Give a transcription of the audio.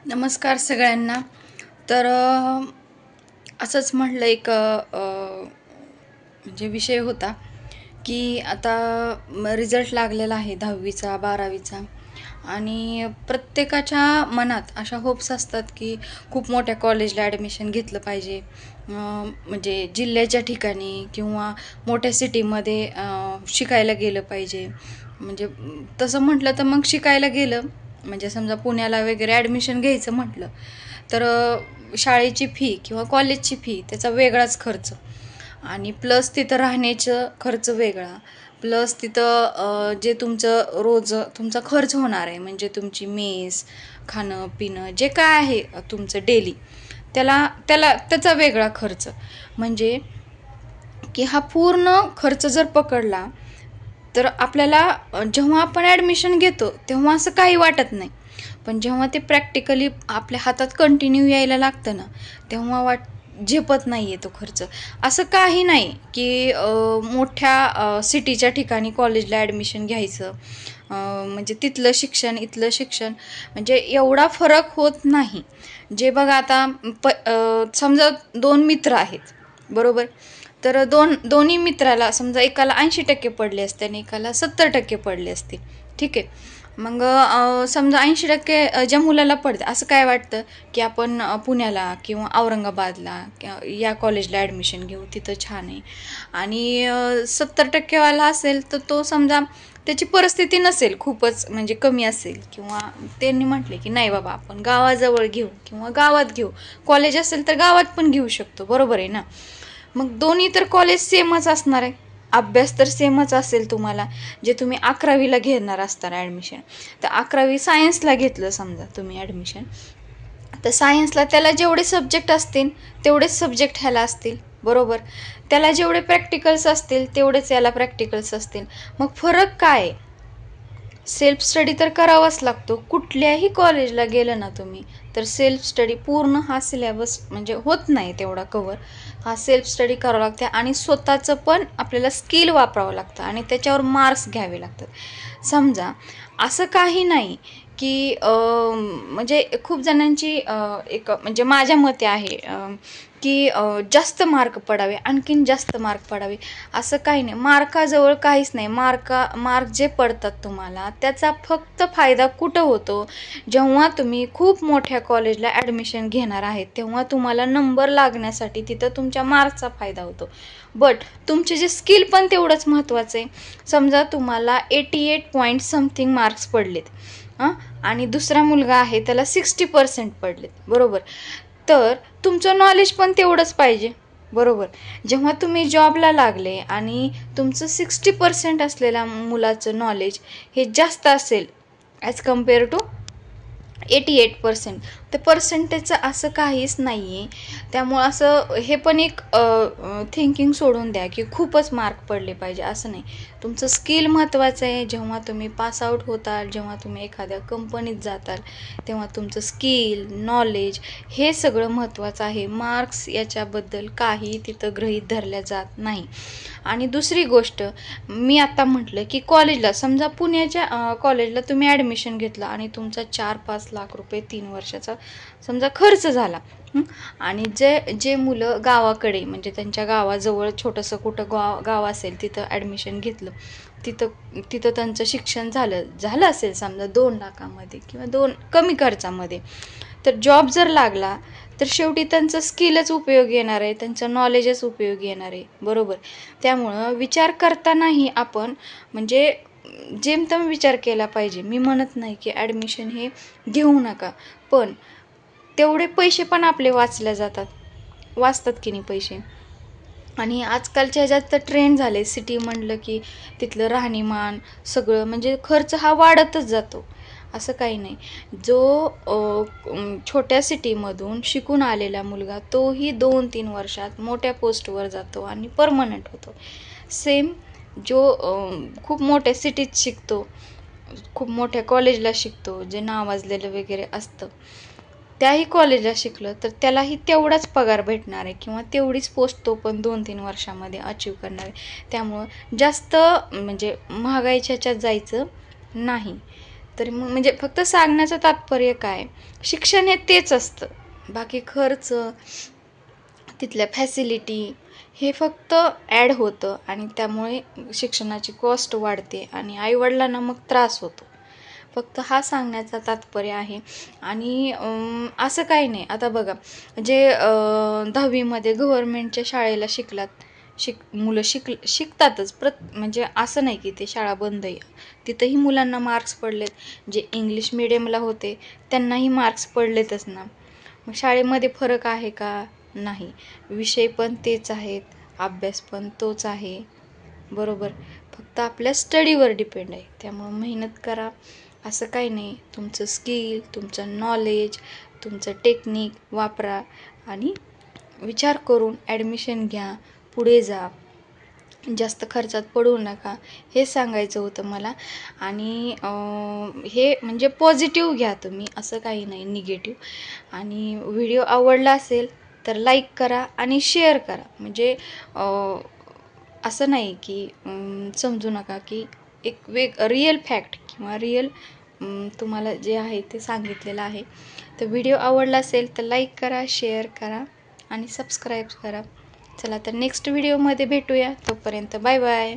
नमस्कार सगळ्यांना. तर असंच म्हटलं एक म्हणजे विषय होता की आता रिझल्ट लागलेला आहे 10वीचा 12वीचा आणि प्रत्येकाच्या मनात अशा होप्स असतात की खूप मोठ्या कॉलेजला ॲडमिशन घेतलं पाहिजे, म्हणजे जिल्ह्याच्या ठिकाणी किंवा मोठ्या सिटीमध्ये शिकायला गेलं पाहिजे. म्हणजे तसं म्हटलं तर मग शिकायला गेलं म्हणजे समजा पुण्याला वगैरे ॲडमिशन घ्यायचं म्हटलं तर शाळेची फी किंवा कॉलेजची फी त्याचा वेगळाच खर्च आणि प्लस तिथं राहण्याचं खर्च वेगळा, प्लस तिथं जे तुमचं रोज तुमचा खर्च होणार आहे म्हणजे तुमची मेस, खाणं पिणं जे काय आहे तुमचं डेली त्याचा वेगळा खर्च. म्हणजे की हा पूर्ण खर्च जर पकडला तर आपल्याला जेव्हा आपण ॲडमिशन घेतो तेव्हा असं काही वाटत नाही, पण जेव्हा ते प्रॅक्टिकली आपल्या हातात कंटिन्यू यायला लागतं ना तेव्हा झेपत नाही आहे तो खर्च. असं काही नाही की मोठ्या सिटीच्या ठिकाणी कॉलेजला ॲडमिशन घ्यायचं म्हणजे तिथलं शिक्षण इथलं शिक्षण म्हणजे एवढा फरक होत नाही. जे बघा आता समजा 2 मित्र आहेत बरोबर, तर दोन्ही मित्राला समजा एकाला 80% पडले असते आणि एकाला 70% पडले असते, ठीक आहे. मग समजा 80% ज्या मुलाला पडते असं काय वाटतं की आपण पुण्याला किंवा औरंगाबादला या कॉलेजला ॲडमिशन घेऊ तिथं छान आहे. आणि 70%वाला असेल तर तो समजा त्याची परिस्थिती नसेल, खूपच म्हणजे कमी असेल किंवा त्यांनी म्हटले की नाही बाबा आपण गावाजवळ घेऊ किंवा गावात घेऊ, कॉलेज असेल तर गावात पण घेऊ शकतो, बरोबर आहे ना. मग दोन्ही तर कॉलेज सेमच असणार आहे, अभ्यास तर सेमच असेल तुम्हाला. जे तुम्ही 11वीला घेणार असताना ॲडमिशन, तर 11वी सायन्सला घेतलं समजा तुम्ही ॲडमिशन, तर सायन्सला त्याला जेवढे सब्जेक्ट असतील तेवढेच सब्जेक्ट ह्याला असतील, बरोबर. त्याला जेवढे प्रॅक्टिकल्स असतील तेवढेच याला प्रॅक्टिकल्स असतील. मग फरक काय? सेल्फ स्टडी तर करावाच लागतो. कुठल्याही कॉलेजला गेलं ना तुम्ही तर सेल्फ स्टडी पूर्ण हा सिलेबस म्हणजे होत नाही तेवढा कवर, हा सेल्फ स्टडी करावं लागते आणि स्वतःचं पण आपल्याला स्किल वापरावं लागतं आणि त्याच्यावर मार्क्स घ्यावे लागतात. समजा असं काही नाही की म्हणजे खूप जणांची एक म्हणजे माझ्या मते आहे की जास्त मार्क पडावे, आणखीन जास्त मार्क पडावे, असं काही नाही. मार्काजवळ काहीच नाही. मार्क जे पडतात तुम्हाला त्याचा फक्त फायदा कुठं होतो, जेव्हा तुम्ही खूप मोठ्या कॉलेजला ॲडमिशन घेणार आहेत तेव्हा तुम्हाला नंबर लागण्यासाठी तिथं तुमच्या मार्क्सचा फायदा होतो. बट तुमचे जे स्किल पण तेवढंच महत्त्वाचं आहे. समजा तुम्हाला 88 पॉईंट समथिंग मार्क्स पडलेत आणि दुसरा मुलगा आहे त्याला 60% पडलेत, बरोबर. तर तुमचं नॉलेज पण तेवढंच पाहिजे, बरोबर. जेव्हा तुम्ही जॉबला लागले आणि तुमचं 60% असलेल्या मुलाचं नॉलेज हे जास्त असेल ॲज कम्पेअर टू 88%, तर पर्सेंटेजचं असं काहीच नाही आहे. त्यामुळं असं हे पण एक थिंकिंग सोडून द्या की खूपच मार्क पडले पाहिजे, असं नाही. तुमचं स्किल महत्त्वाचं आहे. जेव्हा तुम्ही पासआउट होताल, जेव्हा तुम्ही एखाद्या कंपनीत जाताल तेव्हा तुमचं स्किल नॉलेज हे सगळं महत्त्वाचं आहे. मार्क्स याच्याबद्दल काही तिथं गृहीत धरल्या जात नाही. आणि दुसरी गोष्ट मी आता म्हटलं की कॉलेजला समजा पुण्याच्या कॉलेजला तुम्ही ॲडमिशन घेतलं आणि तुमचा 4-5 लाख रुपये 3 वर्षाचा समजा खर्च झाला, आणि जे मुलं गावाकडे म्हणजे त्यांच्या गावाजवळ छोटंसं कुठं गाव असेल तिथं ॲडमिशन घेतलं, तिथं त्यांचं शिक्षण झालं असेल समजा 2 लाखामध्ये किंवा कमी खर्चामध्ये, तर जॉब जर लागला तर शेवटी त्यांचं स्किलच उपयोगी येणार आहे, त्यांचं नॉलेजच उपयोगी येणार आहे, बरोबर. त्यामुळं विचार करतानाही आपण म्हणजे जेमतेम विचार केला पाहिजे. मी म्हणत नाही की ॲडमिशन हे घेऊ नका, पण तेवढे पैसे पण आपले वाचतात की नाही पैसे. आणि आजकालच्या ह्याच्यात तर ट्रेंड झाले, सिटी म्हणलं की तिथलं राहणीमान सगळं म्हणजे खर्च हा वाढतच जातो, असं काही नाही. जो छोट्या सिटीमधून शिकून आलेला मुलगा तोही 2-3 वर्षात मोठ्या पोस्टवर जातो आणि परमनंट होतो. सेम जो खूप मोठ्या सिटीत शिकतो, खूप मोठ्या कॉलेजला शिकतो, जे नावाजलेलं वगैरे असतं त्याही कॉलेजला शिकलं तर त्यालाही तेवढाच पगार भेटणार आहे किंवा तेवढीच पोस्ट तो पण 2-3 वर्षामध्ये अचीव करणार आहे. त्यामुळं जास्त म्हणजे महागाईच्या ह्याच्यात जायचं नाही. तर मग म्हणजे फक्त सांगण्याचं तात्पर्य काय, शिक्षण हे तेच असतं. बाकी खर्च, तिथल्या फॅसिलिटी हे फक्त ॲड होतं आणि त्यामुळे शिक्षणाची कॉस्ट वाढते आणि आईवडिलांना मग त्रास होतो. फक्त हा सांगण्याचा तात्पर्य आहे. आणि असं काही नाही. आता बघा, जे 10वीमध्ये गव्हर्मेंटच्या शाळेला मुलं शिकतातच. म्हणजे असं नाही की ते शाळा बंद आहे. तिथंही मुलांना मार्क्स पडलेत. जे इंग्लिश मिडियमला होते त्यांनाही मार्क्स पडलेतच ना. मग शाळेमध्ये फरक आहे का? नाही. विषय पण तेच आहेत, अभ्यास पण तोच आहे, बरोबर. फक्त आपल्या स्टडीवर डिपेंड आहे. त्यामुळं मेहनत करा, असं काही नाही. तुमचं स्किल, तुमचं नॉलेज, तुमचं टेक्निक वापरा आणि विचार करून ॲडमिशन घ्या, पुढे जा, जास्त खर्चात पडू नका, हे सांगायचं होतं मला. आणि हे म्हणजे पॉझिटिव्ह घ्या तुम्ही, असं काही नाही निगेटिव्ह. आणि व्हिडिओ आवडला असेल तर लाईक करा आणि शेअर करा. म्हणजे असं नाही की समजू नका की एक रिअल फॅक्ट किंवा रिअल तुम्हाला जे आहे ते सांगितलेलं आहे. तर व्हिडिओ आवडला असेल तर लाईक करा, शेअर करा आणि सबस्क्राईब करा. चला तर नेक्स्ट व्हिडिओमध्ये भेटूया. तोपर्यंत बाय बाय.